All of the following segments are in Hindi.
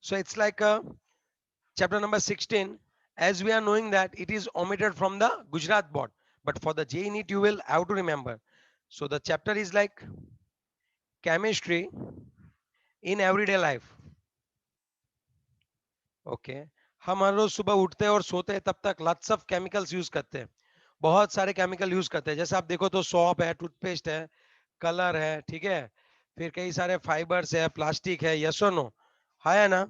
So it's like chapter number 16, as we are knowing that it is omitted from the Gujarat board, but for the JEE NEET you will have to remember. So the chapter is like chemistry in everyday life. Okay हम हर रोज सुबह उठते हैं और सोते हैं तब तक लट्स ऑफ केमिकल्स यूज करते हैं, बहुत सारे केमिकल यूज करते हैं। जैसे आप देखो तो सॉप है, टूथपेस्ट है, कलर है, ठीक है, फिर कई सारे फाइबर्स है, प्लास्टिक है, यस और नो, है ना।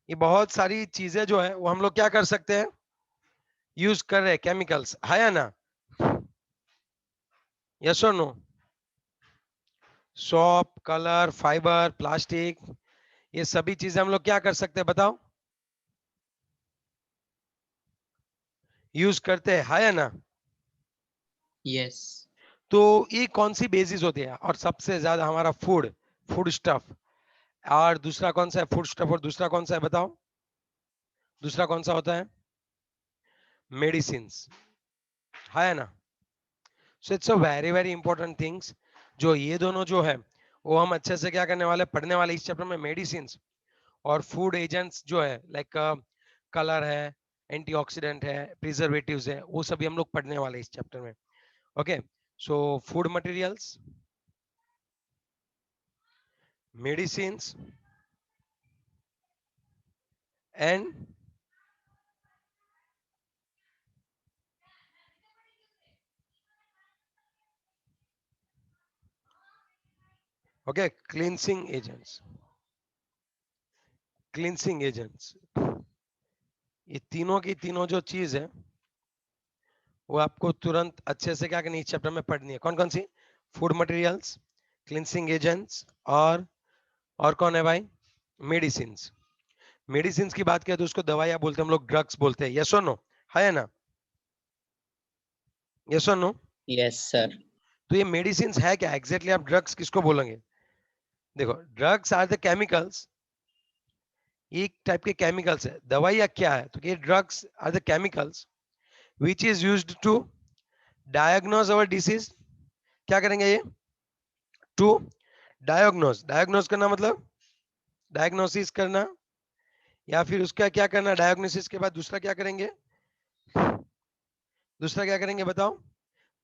ये बहुत सारी चीजें जो है वो हम लोग क्या कर सकते हैं, यूज कर रहे हैं केमिकल्स, है ना, यस और no. Soap, colour, fibre, plastic, ये सभी चीजें हम लोग क्या कर सकते हैं बताओ, यूज करते हैं, है ना। Yes. तो ये कौन सी बेसिस होती है, और सबसे ज्यादा हमारा फूड, फूड स्टफ, और दूसरा कौन सा है फूड स्टफ, और दूसरा कौन सा है बताओ, दूसरा कौन सा होता है, मेडिसिन, है ना। So it's a very very important things, जो ये दोनों जो है वो हम अच्छे से क्या करने वाले, पढ़ने वाले इस चैप्टर में। मेडिसिन और फूड एजेंट्स जो है लाइक कलर है, एंटीऑक्सीडेंट है, प्रिजर्वेटिव्स है, वो सभी हम लोग पढ़ने वाले इस चैप्टर में। Okay, so food materials, medicine and okay cleansing agents, cleansing agents, ये तीनों की तीनों जो चीज है वो आपको तुरंत अच्छे से क्या करनी है, इस चैप्टर में पढ़नी है। कौन कौन सी, फूड मटेरियल्स, क्लींसिंग एजेंट्स, और कौन है भाई, मेडिसिन। मेडिसिन की बात करें तो उसको दवाइयां बोलते हैं हम लोग, ड्रग्स बोलते हैं, यस और नो, है ना, यस और नो। Yes, sir. तो ये मेडिसिन है क्या एग्जैक्टली, आप ड्रग्स किसको बोलेंगे। देखो ड्रग्स आर द केमिकल्स, एक टाइप के केमिकल्स है। दवाइयां क्या है, तो ये drugs are the chemicals which is used to diagnose our disease. क्या करेंगे ये, टू डायग्नोज, डायग्नोज करना मतलब डायग्नोसिस करना, या फिर उसका क्या करना, डायग्नोसिस के बाद दूसरा क्या करेंगे, दूसरा क्या करेंगे बताओ,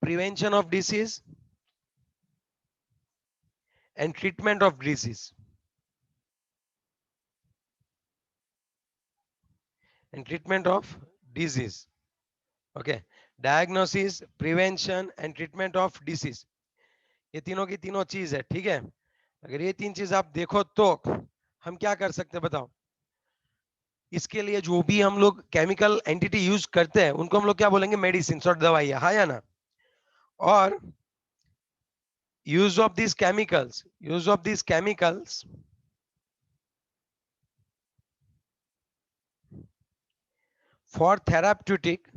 prevention of disease and treatment of disease, and treatment of disease. Okay, diagnosis, prevention and treatment of disease, ये तीनों की तीनों चीज है, ठीक है। अगर ये तीन चीज आप देखो तो हम क्या कर सकते हैं बताओ, इसके लिए जो भी हम लोग केमिकल एंटिटी यूज करते हैं उनको हम लोग क्या बोलेंगे, मेडिसिन और दवाइयां, हाँ या ना। और use of these chemicals, use of these chemicals for therapeutic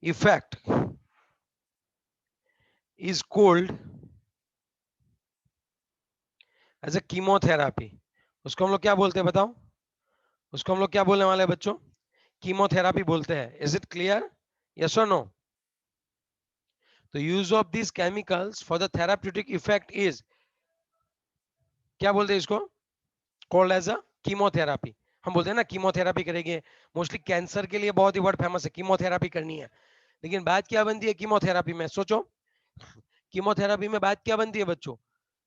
effect is called as a chemotherapy। उसको हम लोग क्या बोलते हैं बताओ, उसको हम लोग क्या बोलने वाले हैं बच्चों, कीमोथेरापी बोलते हैं। इज इट क्लियर, यस और नो। तो use of this chemicals for the therapeutic effect is, क्या बोलते हैं इसको, कॉल्ड एज अ कीमोथेरापी। हम बोलते हैं ना कीमोथेरापी करेंगे, मोस्टली कैंसर के लिए बहुत ही वर्ड फेमस है, कीमोथेरापी करनी है। लेकिन बात क्या बनती है कीमोथेरापी में, सोचो, कीमोथेरापी में बात क्या बनती है बच्चों,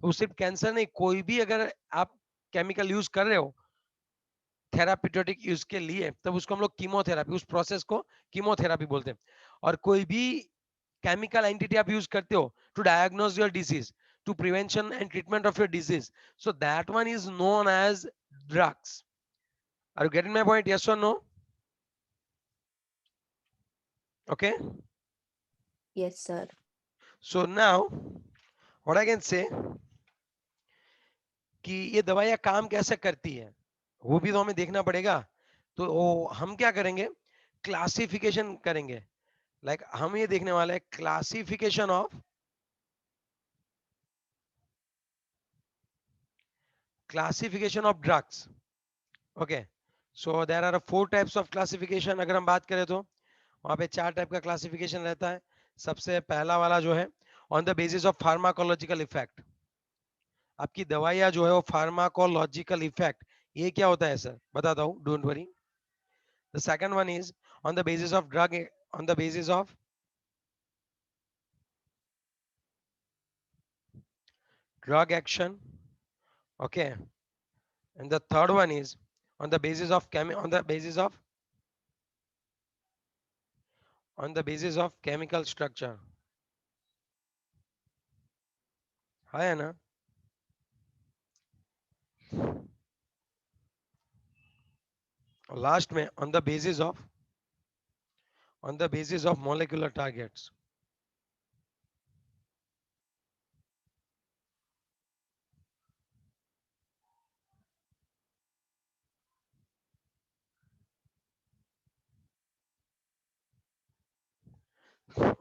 वो सिर्फ कैंसर नहीं, कोई भी अगर आप केमिकल यूज कर रहे हो थेराप्यूटिक यूज के लिए, तब उसको हम लोग कीमोथेरापी, उस प्रोसेस को कीमोथेरापी बोलते हैं। और कोई भी केमिकल एंटिटी आप यूज करते हो to diagnose your disease, to prevention and treatment of your disease, so that one is known as drugs. Are you getting my point, yes और no. Okay, Yes, sir. So now what I can say कि ये दवाइयां काम कैसे करती है वो भी तो हमें देखना पड़ेगा। तो हम क्या करेंगे, क्लासिफिकेशन करेंगे। लाइक हम ये देखने वाले हैं classification of, classification of drugs. Okay, so there are four types of classification. अगर हम बात करें तो वहां पे चार टाइप का क्लासिफिकेशन रहता है। सबसे पहला वाला जो है on the basis of pharmacological effect. आपकी दवाइयां जो है वो फार्माकोलॉजिकल इफेक्ट, ये क्या होता है सर, बताता हूँ, don't worry. The second one is on the basis of drug, on the basis of drug action, okay, and the third one is on the basis of on the basis of chemical structure, है ना। लास्ट में on the basis of molecular targets,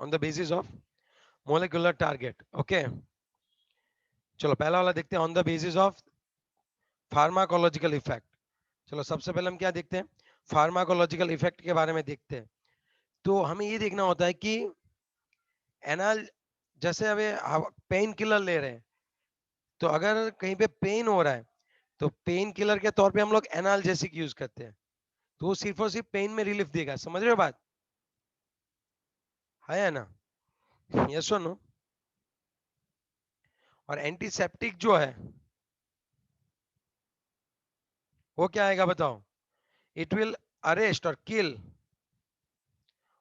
on the basis of molecular target, okay। चलो पहला वाला देखते हैं, on the basis of pharmacological effect. चलो सबसे पहले हम क्या देखते हैं, फार्माकोलॉजिकल इफेक्ट के बारे में देखते हैं। तो हमें ये देखना होता है कि एनाल, जैसे अब पेन किलर ले रहे हैं, तो अगर कहीं पे पेन हो रहा है तो पेन किलर के तौर पे हम लोग एनाल्जेसिक यूज करते हैं, तो वो सिर्फ और सिर्फ पेन में रिलीफ देगा, समझ रहे हो बात, है ना, यस और नो। और एंटीसेप्टिक जो है वो क्या आएगा बताओ, इट विल अरेस्ट और किल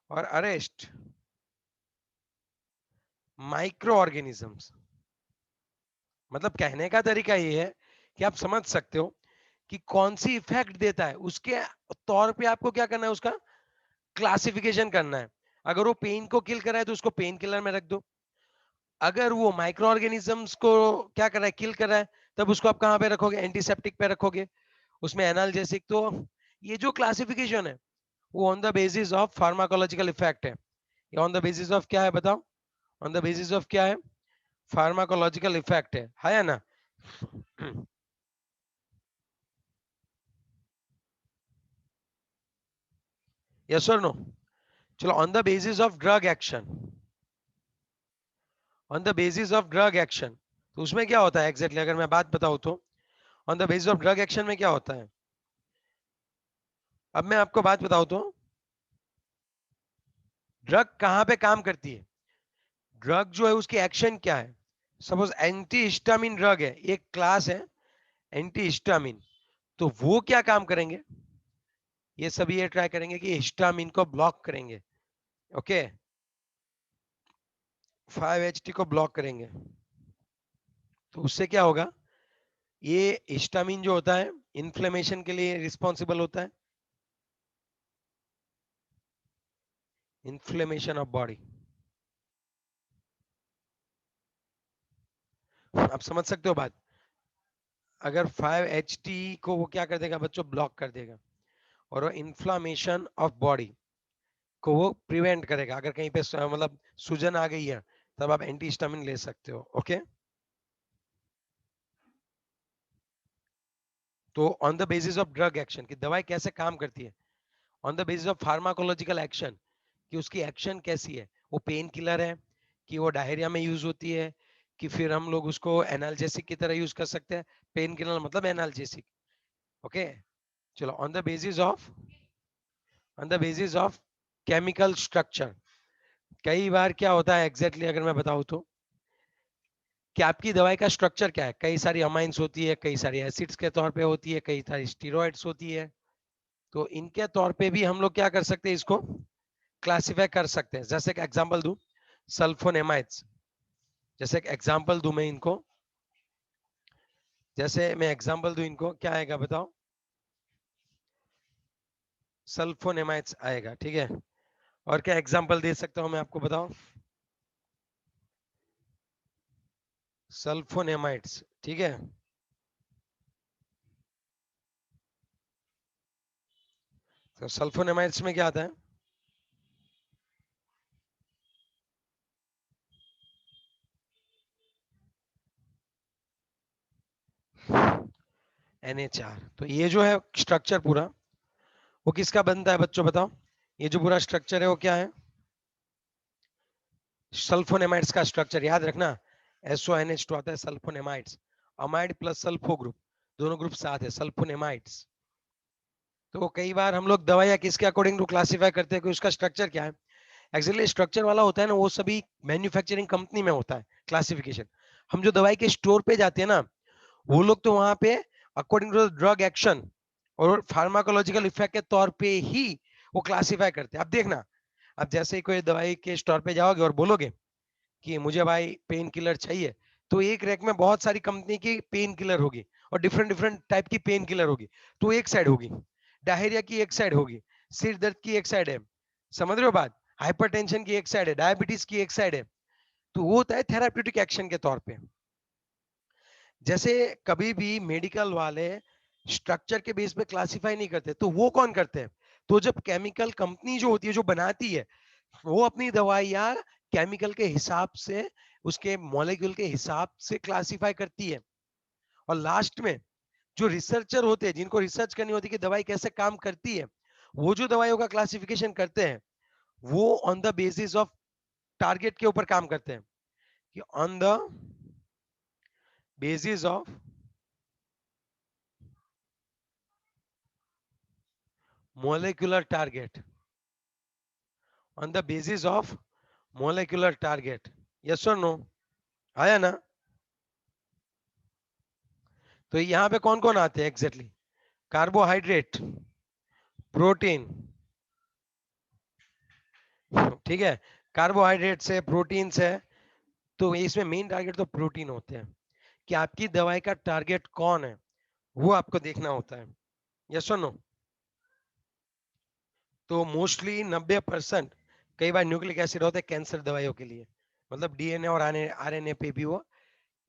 और अरेस्ट माइक्रो ऑर्गेनिजम्स। मतलब कहने का तरीका ये है कि आप समझ सकते हो कि कौन सी इफेक्ट देता है, उसके तौर पे आपको क्या करना है, उसका क्लासिफिकेशन करना है। अगर वो पेन को किल कर रहा है तो उसको पेन किलर में रख दो, अगर वो माइक्रो ऑर्गेनिजम्स को क्या कर रहा है, किल कर रहा है, तब उसको आप कहां पे रखोगे, एंटीसेप्टिक पे रखोगे, उसमें एनाल्जेसिक। तो ये जो क्लासिफिकेशन है वो on the basis of pharmacological effect है, ये ऑन द बेसिस ऑफ क्या है बताओ, ऑन द बेसिस ऑफ क्या है, फार्माकोलॉजिकल इफेक्ट है ना। यस और नो। चलो on the basis of drug action, on the basis of drug action, तो उसमें क्या होता है एग्जैक्टली, अगर मैं बात बताऊं तो on the basis of drug action में क्या होता है। अब मैं आपको बात बताऊं तो ड्रग कहां पे काम करती है, ड्रग जो है उसकी एक्शन क्या है। सपोज एंटी हिस्टामिन ड्रग है, एक क्लास है एंटी हिस्टामिन, तो वो क्या काम करेंगे, ये सभी ये ट्राई करेंगे कि हिस्टामिन को ब्लॉक करेंगे, ओके, 5-HT को ब्लॉक करेंगे। तो उससे क्या होगा, ये हिस्टामिन जो होता है इन्फ्लेमेशन के लिए रिस्पॉन्सिबल होता है, इन्फ्लेमेशन ऑफ बॉडी। आप समझ सकते हो बात, अगर 5-HT को वो क्या कर देगा बच्चों, ब्लॉक कर देगा, और वो इन्फ्लामेशन ऑफ बॉडी को वो प्रिवेंट करेगा। अगर कहीं पे मतलब सूजन आ गई है तब आप एंटी हिस्टामिन ले सकते हो, ओके। तो on the basis of drug action की दवाई कैसे काम करती है, on the basis of pharmacological action कि उसकी एक्शन कैसी है, वो पेन किलर है कि वो डायरिया में यूज होती है, कि फिर हम लोग उसको एनाल्जेसिक की तरह यूज कर सकते हैं, पेन किलर मतलब एनाल्जेसिक, ओके। चलो on the basis of chemical structure, कई बार क्या होता है एग्जैक्टली अगर मैं बताऊं तो कि आपकी दवाई का स्ट्रक्चर क्या है, कई सारी अमाइंस होती है, कई सारी एसिड्स के तौर पे होती है, कई सारी स्टीरॉइड्स होती है, तो इनके तौर पे भी हम लोग क्या कर सकते हैं, इसको क्लासिफाई कर सकते हैं। जैसे एक एग्जांपल दूं, सल्फोनेमाइड्स, जैसे एक एग्जांपल दूं मैं इनको, जैसे मैं एग्जांपल दूं इनको, क्या आएगा बताओ, सल्फोनेमाइड्स आएगा, ठीक है। और क्या एग्जांपल दे सकता हूं मैं आपको बताओ, सल्फोनेमाइड्स, ठीक है। तो सल्फोनेमाइड्स में क्या आता है, NH4। तो ये जो है स्ट्रक्चर पूरा वो किसका बनता है बच्चों बताओ, ये जो पूरा स्ट्रक्चर है वो क्या है, सल्फोनेमाइड्स का स्ट्रक्चर याद रखना, SONH2 आता है सल्फोनेमाइड्स, अमाइड प्लस सल्फो ग्रुप, दोनों ग्रुप साथ है सल्फोनेमाइड्स। तो कई बार हम लोग दवाइयाँ किसके अकॉर्डिंग टू क्लासिफाई करते हैं कि उसका स्ट्रक्चर क्या है। एक्चुअली स्ट्रक्चर वाला होता है ना, वो सभी मैन्युफैक्चरिंग कंपनी में होता है क्लासिफिकेशन। हम जो दवाई के स्टोर पे जाते हैं ना, वो लोग तो वहां पे अकॉर्डिंग टू ड्रग एक्शन और फार्माकोलॉजिकल इफेक्ट के तौर पे ही वो क्लासिफाई करते हैं। अब देखना, अब जैसे ही कोई दवाई के स्टोर पे जाओगे और बोलोगे कि मुझे भाई पेन किलर चाहिए, तो एक रैक में बहुत सारी कंपनी की पेन किलर होगी और डिफरेंट डिफरेंट टाइप की पेन किलर होगी। तो एक साइड होगी डायरिया की, एक साइड होगी सिर दर्द की, एक साइड है, समझ रहे हो बात, हाइपरटेंशन की एक साइड है, डायबिटीज की एक साइड है। तो वो होता है थेराप्यूटिक एक्शन के तौर पे। जैसे कभी भी मेडिकल वाले स्ट्रक्चर के बेस पे क्लासिफाई नहीं करते, तो वो कौन करते हैं? तो जब केमिकल कंपनी जो होती है, जो बनाती है, वो अपनी दवाइयाँ केमिकल के हिसाब से, उसके मॉलिक्यूल के हिसाब से क्लासिफाई करती है। और लास्ट में जो रिसर्चर होते हैं, जिनको रिसर्च करनी होती है कि दवाई कैसे काम करती है, वो जो दवाइयों का क्लासिफिकेशन करते हैं, वो on the basis of target के ऊपर काम करते हैं, कि on the basis of molecular target, on the basis of molecular target, yes or no? आया ना? तो यहाँ पे कौन कौन आते हैं एग्जैक्टली? कार्बोहाइड्रेट, प्रोटीन, ठीक है, कार्बोहाइड्रेट से, प्रोटीन से। तो इसमें मेन टारगेट तो प्रोटीन होते हैं, कि आपकी दवाई का टारगेट कौन है वो आपको देखना होता है, यस और नो? तो मोस्टली 90% कई बार न्यूक्लिक एसिड होते हैं कैंसर दवाइयों के लिए, मतलब डीएनए और आरएनए पे भी वो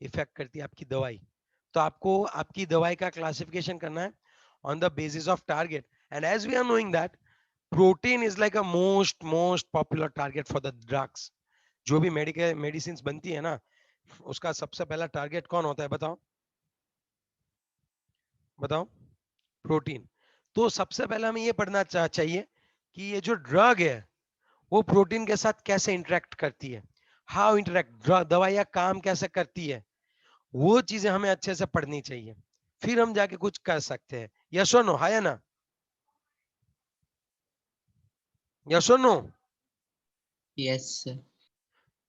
इफेक्ट करती है आपकी दवाई। तो आपको आपकी दवाई का क्लासिफिकेशन करना है on the basis of target. And as we are knowing that protein is like a most popular target for the drugs. जो भी मेडिकल मेडिसिन बनती है ना, उसका सबसे पहला टारगेट कौन होता है बताओ? बताओ। प्रोटीन। तो सबसे पहले हमें ये पढ़ना चाहिए कि ये जो ड्रग है वो प्रोटीन के साथ कैसे इंटरेक्ट करती है, हाउ इंटरेक्ट, दवाइयाँ काम कैसे करती है, वो चीजें हमें अच्छे से पढ़नी चाहिए, फिर हम जाके कुछ कर सकते हैं। यस और नो? है या ना? यस और नो? Yes sir.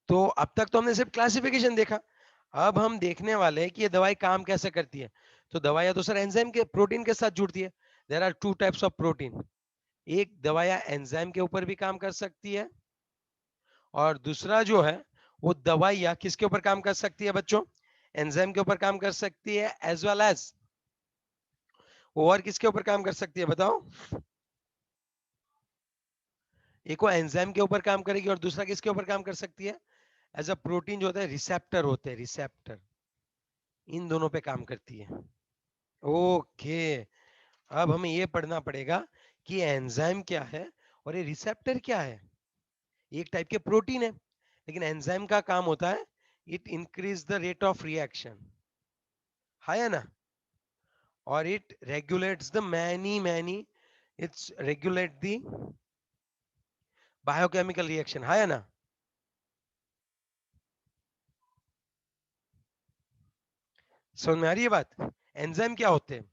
तो अब तक तो हमने सिर्फ क्लासिफिकेशन देखा, अब हम देखने वाले हैं कि ये दवाई काम कैसे करती है। तो दवाइयां तो सर एंजाइम के, प्रोटीन के साथ जुड़ती है। There are two types of protein, एक दवाइयां एंजाइम के ऊपर भी काम कर सकती है, और दूसरा जो है वो दवाइयां किसके ऊपर काम कर सकती है बच्चों? एंजाइम के ऊपर काम कर सकती है, एज वेल एज और किसके ऊपर काम कर सकती है बताओ? एक वो एंजाइम के ऊपर काम करेगी और दूसरा किसके ऊपर काम कर सकती है? एज अ प्रोटीन जो होता है, रिसेप्टर होते हैं, रिसेप्टर, इन दोनों पे काम करती है। ओके, अब हमें ये पढ़ना पड़ेगा कि एंजाइम क्या है और ये रिसेप्टर क्या है। एक टाइप के प्रोटीन है, लेकिन एंजाइम का काम होता है it increase the rate of reaction, है ना? और it regulates the many it's regulate the biochemical reaction, है ना? समझ में आ रही है बात? एंजाइम क्या होते हैं?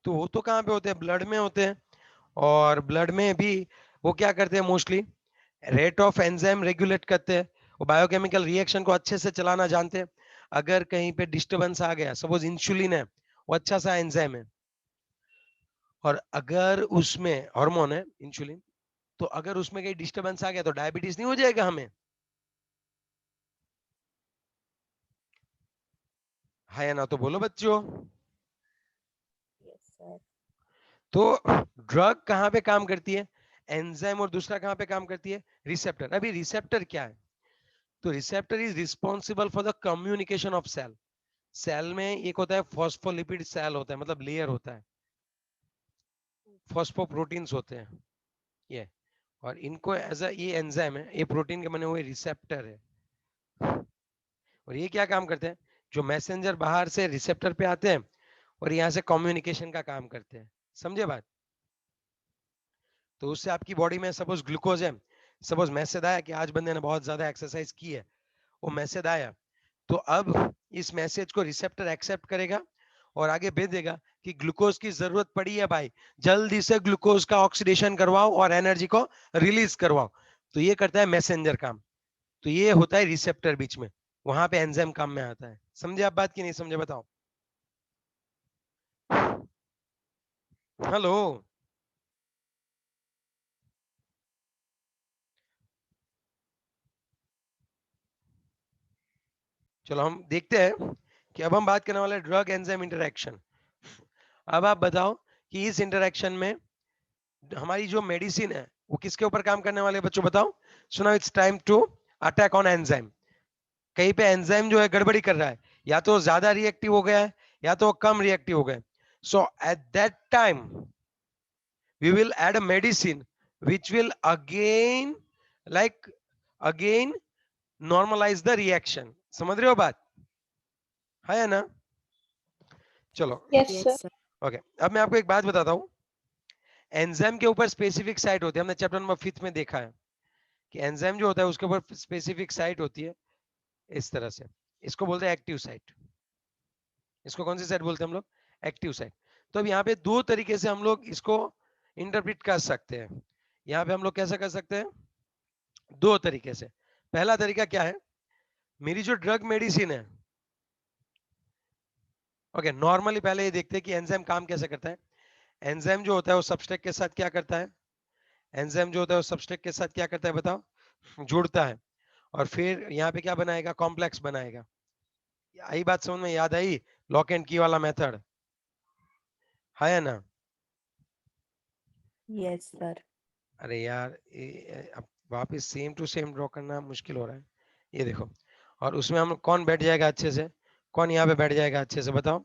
तो वो तो कहाँ पे होते हैं? ब्लड में होते हैं। और ब्लड में भी वो क्या करते हैं? Mostly rate of enzyme regulate करते हैं, वो बायोकेमिकल रिएक्शन को अच्छे से चलाना जानते हैं। अगर कहीं पे डिस्टरबेंस आ गया, सपोज इंसुलिन है, वो अच्छा सा एंजाइम है, और अगर उसमें हार्मोन है इंसुलिन, तो अगर उसमें कहीं डिस्टरबेंस आ गया तो डायबिटीज नहीं हो जाएगा हमें? है या ना? तो बोलो बच्चों। Yes, sir. तो ड्रग कहाँ पे काम करती है? एंजाइम। और दूसरा कहाँ पे काम करती है? रिसेप्टर। अभी रिसेप्टर क्या है? तो receptor is responsible for the communication of cell. Cell में एक होता है फॉस्फोलिपिड सेल होता है, मतलब लेयर होता है, फॉस्फोप्रोटीन्स होते हैं ये, और इनको एज अ, ये एंजाइम है, ये प्रोटीन के बने हुए रिसेप्टर है। और ये क्या काम करते हैं? जो मैसेंजर बाहर से रिसेप्टर पे आते हैं और यहाँ से कम्युनिकेशन का काम करते हैं, समझे बात? तो उससे आपकी बॉडी में सपोज ग्लूकोज है, सपोज मैसेज आया कि आज बंदे ने बहुत ज्यादा एक्सरसाइज की है, वो मैसेज आया, तो अब इस मैसेज को रिसेप्टर एक्सेप्ट करेगा और आगे भेज देगा कि ग्लूकोज की जरूरत पड़ी है भाई, जल्दी से ग्लूकोज का ऑक्सीडेशन करवाओ और एनर्जी को रिलीज करवाओ। तो ये करता है मैसेंजर काम, तो ये होता है रिसेप्टर बीच में, वहां पे एंजाइम काम में आता है। समझे आप बात की नहीं समझे बताओ? हेलो, चलो हम देखते हैं कि अब हम बात करने वाले ड्रग एंजाइम इंटरेक्शन। अब आप बताओ कि इस इंटरेक्शन में हमारी जो मेडिसिन है वो किसके ऊपर काम करने वाले बच्चों बताओ? सुनो, it's time to attack on enzyme. कहीं पे एंजाइम जो है गड़बड़ी कर रहा है, या तो ज्यादा रिएक्टिव हो गया है या तो कम रिएक्टिव हो गया। So at that time we will add a medicine which will again like again normalize the reaction। समझ रहे हो बात? है ना? चलो Yes, Yes, sir. sir. Okay, अब मैं आपको एक बात बताता हूँ। एंजाइम के ऊपर स्पेसिफिक साइट होती है, हमने चैप्टर नंबर 5 में देखा है कि एंजाइम जो होता है उसके ऊपर स्पेसिफिक साइट होती है इस तरह से, इसको बोलते हैं एक्टिव साइट। इसको कौन सी साइट बोलते हैं हम लोग? Active site. तो अब यहाँ पे दो तरीके से हम लोग इसको इंटरप्रिट कर सकते हैं। यहाँ पे हम लोग कैसा कर सकते हैं? दो तरीके से। पहला तरीका क्या है, मेरी जो ड्रग मेडिसिन है, ओके नॉर्मली पहले ये देखते हैं कि एंजाइम काम कैसे करता है। एंजाइम जो होता है वो सबस्ट्रेट के साथ क्या करता है? एंजाइम जो होता है वो सबस्ट्रेट के साथ क्या करता है बताओ? जुड़ता है और फिर यहाँ पे क्या बनाएगा? कॉम्प्लेक्स बनाएगा। आई बात समझ में याद आई? लॉक एंड की वाला मेथड है ना? Yes, sir. अरे यार अब वापस सेम टू सेम ड्रॉ करना मुश्किल हो रहा है। ये देखो, और उसमें हम कौन बैठ जाएगा अच्छे से? कौन यहाँ पे बैठ जाएगा अच्छे से बताओ?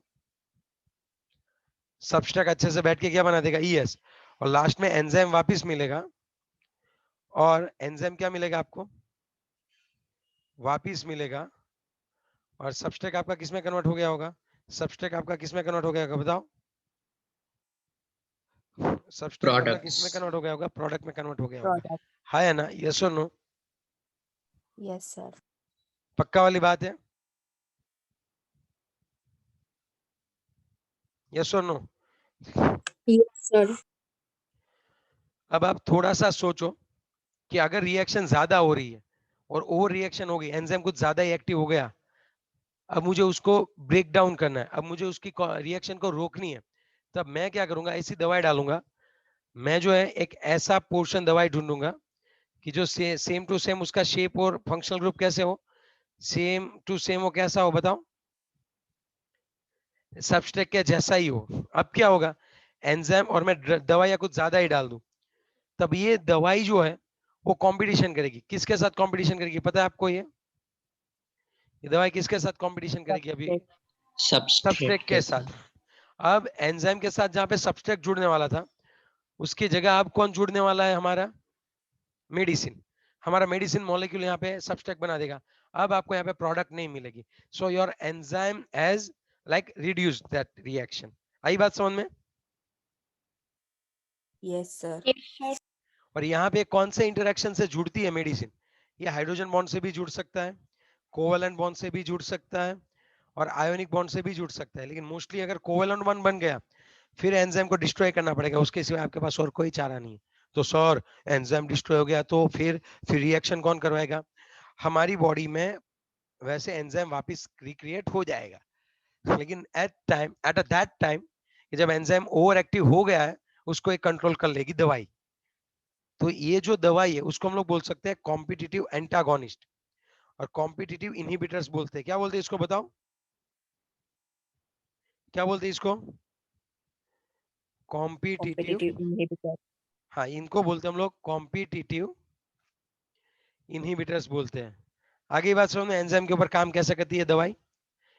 सबस्ट्रेट अच्छे से बैठ के क्या बना देगा? ईएस। और लास्ट में एंजाइम वापस मिलेगा, और एंजाइम क्या मिलेगा आपको? वापस मिलेगा। और सबस्ट्रेट आपका किसमें कन्वर्ट हो गया होगा? सबस्ट्रेट आपका किसमें कन्वर्ट हो गया होगा बताओ? सबस्ट्रेट आपका किसमें Products. कन्वर्ट हो गया होगा? प्रोडक्ट में कन्वर्ट हो गया होगा। Product. है ना? यस और नो? Yes, sir. पक्का वाली बात है? यस और नो? Yes, sir. अब आप थोड़ा सा सोचो कि अगर रिएक्शन ज्यादा हो रही है और ओवर रिएक्शन हो गई, एंजाइम कुछ ज्यादा ही एक्टिव हो गया, अब मुझे उसको ब्रेक डाउन करना है, अब मुझे उसकी रिएक्शन को रोकनी है, तब मैं क्या करूंगा? ऐसी दवाई डालूंगा। मैं जो है एक ऐसा पोर्शन दवाई ढूंढूंगा कि जो सेम टू सेम उसका शेप और फंक्शनल ग्रुप कैसे हो, सेम टू सेम वो कैसा हो बताओ? सबस्ट्रेट के जैसा ही हो। अब क्या होगा? एंजाइम और मैं दवाई या कुछ ज्यादा ही डाल दूं, तब ये दवाई जो है वो कंपटीशन करेगी। किसके साथ कंपटीशन करेगी पता है आपको? ये दवाई किसके साथ कंपटीशन करेगी अभी? Substrate. Substrate सबस्ट्रेट के के साथ। साथ. अब एंजाइम के साथ जहां पे सबस्ट्रेट जुड़ने वाला था, उसकी जगह अब कौन जुड़ने वाला है? हमारा मेडिसिन। हमारा मेडिसिन मॉलिक्यूल यहाँ पे सबस्ट्रेट बना देगा। अब आपको यहाँ पे प्रोडक्ट नहीं मिलेगी। So your enzyme has like reduced that reaction. आई बात समझ में? Yes, sir. Yes, sir. और यहाँ पे कौन से इंटरेक्शन से जुड़ती है मेडिसिन? ये हाइड्रोजन बॉन्ड से भी जुड़ सकता है, कोवेलेंट बॉन्ड से भी जुड़ सकता है, और आयोनिक बॉन्ड से भी जुड़ सकता है। लेकिन मोस्टली अगर कोवेलेंट बॉन्ड बन गया, फिर एंजाइम को डिस्ट्रॉय करना पड़ेगा, उसके सिवाय आपके पास और कोई चारा नहीं है। तो सर एंजाइम डिस्ट्रॉय हो गया तो फिर रिएक्शन कौन करवाएगा? हमारी बॉडी में वैसे एंजाइम वापस रिक्रिएट हो जाएगा, लेकिन एट दैट टाइम जब एंजाइम ओवर एक्टिव हो गया है, उसको एक कंट्रोल कर लेगी दवाई। तो ये जो दवाई है उसको हम लोग बोल सकते हैं कॉम्पिटिटिव एंटागोनिस्ट, और कॉम्पिटिटिव इनहिबिटर्स बोलते हैं। क्या बोलते हैं इसको बताओ? क्या बोलते हैं इसको? कॉम्पिटिटिव। Competitive inhibitor. हाँ, इनको बोलते हैं हम लोग कॉम्पिटिटिव इनहिबिटर्स बोलते हैं। आगे बात समझ में? एंजाइम के ऊपर काम कैसे करती है दवाई?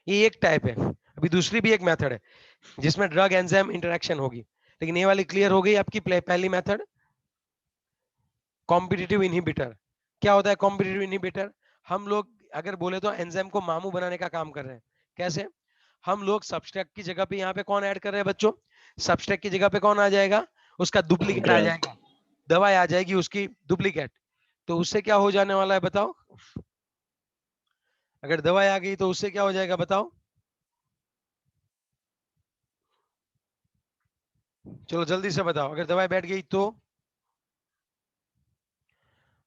ये एक टाइप है। अभी दूसरी भी एक मेथड है जिसमें ड्रग एंजाइम इंटरेक्शन होगी, लेकिन ये वाली क्लियर हो गई आपकी पहली मेथड, कॉम्पिटिटिव इनहिबिटर। क्या होता है कॉम्पिटिटिव इनहिबिटर? हम लोग अगर बोले तो एंजाइम को मामू बनाने का काम कर रहे हैं। कैसे? हम लोग सबस्ट्रेट की जगह पे यहाँ पे कौन ऐड कर रहे हैं बच्चों? सबस्ट्रेट की जगह पे कौन आ जाएगा? उसका डुप्लीकेट आ Drug. जाएगा, दवाई आ जाएगी उसकी डुप्लीकेट। तो उससे क्या हो जाने वाला है बताओ? अगर दवाई आ गई तो उससे क्या हो जाएगा बताओ? चलो जल्दी से बताओ, अगर दवाई बैठ गई तो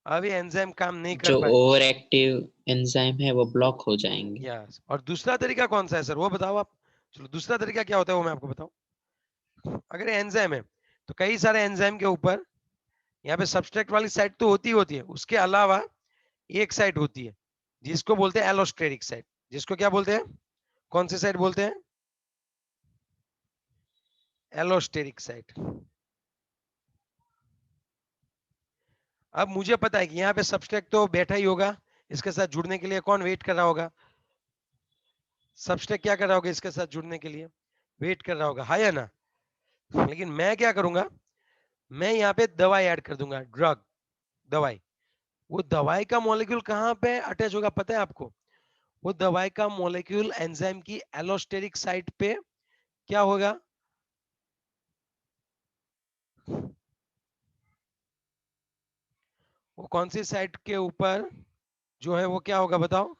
अभी एंजाइम काम नहीं कर जो पाए। ओवर एक्टिव एंजाइम है वो ब्लॉक हो जाएंगे। यस, और दूसरा तरीका कौन सा है सर, वो बताओ आप। चलो दूसरा तरीका क्या होता है वो मैं आपको बताऊं। अगर एंजाइम है तो कई सारे एंजाइम के ऊपर यहाँ पे सब्सट्रेट वाली साइड तो होती है, उसके अलावा एक साइड होती है जिसको बोलते हैं एलोस्टेरिक साइड। जिसको क्या बोलते हैं, कौन सी साइड बोलते हैं? Allosteric side. अब मुझे पता है कि यहाँ पे सब्सट्रेट तो बैठा ही होगा, इसके साथ जुड़ने के लिए कौन वेट कर रहा होगा? सब्सट्रेट क्या कर रहा होगा इसके साथ जुड़ने के लिए? वेट कर रहा होगा, है या ना? लेकिन मैं क्या करूंगा, मैं यहाँ पे दवाई ऐड कर दूंगा, ड्रग, दवाई। वो दवाई का मॉलिक्यूल कहाँ पे अटैच होगा पता है आपको? वो दवाई का मॉलिक्यूल एंजाइम की एलोस्टेरिक साइट पे क्या होगा? वो कौन सी साइट के ऊपर जो है वो क्या होगा बताओ?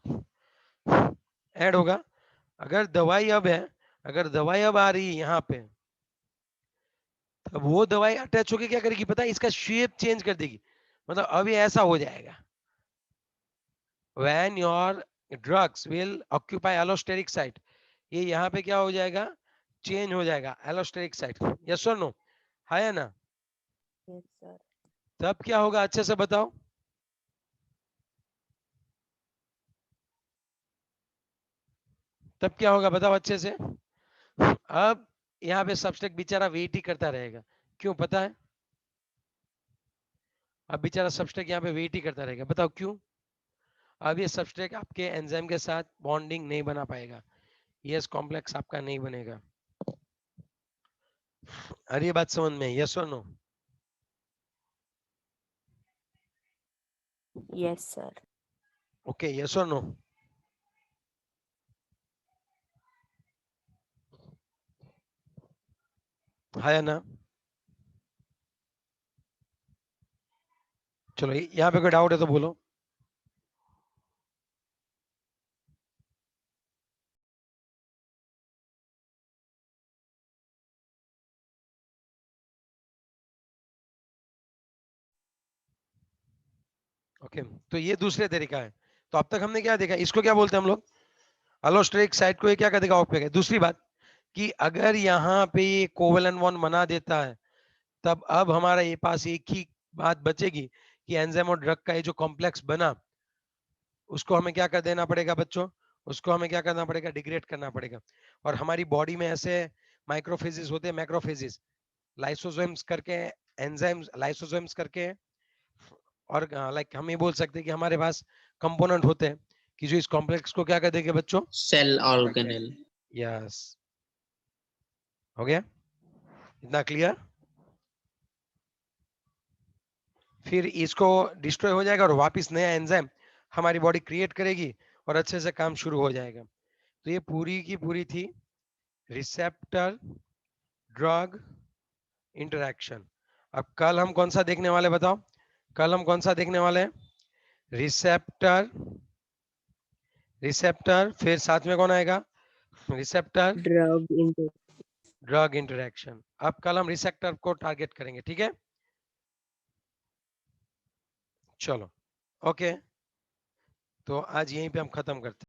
ऐड होगा। अगर दवाई अब है, अगर दवाई अब आ रही है यहाँ पे, तब वो दवाई अटैच होके क्या करेगी पता है? इसका शेप चेंज कर देगी। मतलब अभी ऐसा हो जाएगा, when your drugs will occupy allosteric site, ये यहाँ पे क्या हो जाएगा? चेंज हो जाएगा एलोस्टेरिक साइट। यस और नो, है या ना? Yes, sir. तब क्या होगा अच्छे से बताओ? तब क्या होगा बताओ अच्छे से? अब यहाँ पे सब्सट्रेट बेचारा वेट ही करता रहेगा। क्यों पता है? अब बेचारा सब्सट्रेट यहाँ पे वेट ही करता रहेगा, बताओ क्यों? अब ये सब्सट्रेट आपके एंजाइम के साथ बॉन्डिंग नहीं बना पाएगा, यस कॉम्प्लेक्स आपका नहीं बनेगा। अरे ये बात समझ में, यस और no? Yes, sir. Okay, yes और नो? है या ना? चलो यहाँ पे कोई डाउट है तो बोलो। ओके, तो ये दूसरे तरीका है। तो अब तक हमने क्या देखा, इसको क्या बोलते हैं हम लोग? अलोस्टेरिक साइट को ये क्या कर देगा? ऑफ करेगा। दूसरी बात कि अगर यहाँ पे ये कोवेलेंट बॉन्ड बना देता है, तब अब हमारा ये पास एक ही बात बचेगी कि एंजाइम और ड्रग का ये जो कॉम्प्लेक्स बना, उसको हमें क्या कर देना पड़ेगा बच्चों? उसको हमें क्या करना पड़ेगा? डिग्रेड करना पड़ेगा। और हमारी बॉडी में ऐसे माइक्रोफेजिस होते हैं, मैक्रोफेजिस, लाइसोसोम्स करके, एंजाइम्स लाइसोसोम्स करके, और लाइक हम ये बोल सकते हैं कि हमारे पास कंपोनेंट होते हैं कि जो इस कॉम्प्लेक्स को क्या कर देंगे बच्चों? Cell organelle. यस, हो गया इतना क्लियर? फिर इसको डिस्ट्रॉय हो जाएगा और वापस नया एंजाइम हमारी बॉडी क्रिएट करेगी और अच्छे से काम शुरू हो जाएगा। तो ये पूरी की पूरी थी रिसेप्टर ड्रग इंटरेक्शन। अब कल हम कौन सा देखने वाले बताओ? कल हम कौन सा देखने वाले हैं? रिसेप्टर, रिसेप्टर फिर साथ में कौन आएगा? Receptor Drug into. Drug interaction. अब कल हम रिसेप्टर को टारगेट करेंगे, ठीक है? चलो ओके, तो आज यहीं पे हम खत्म करते हैं।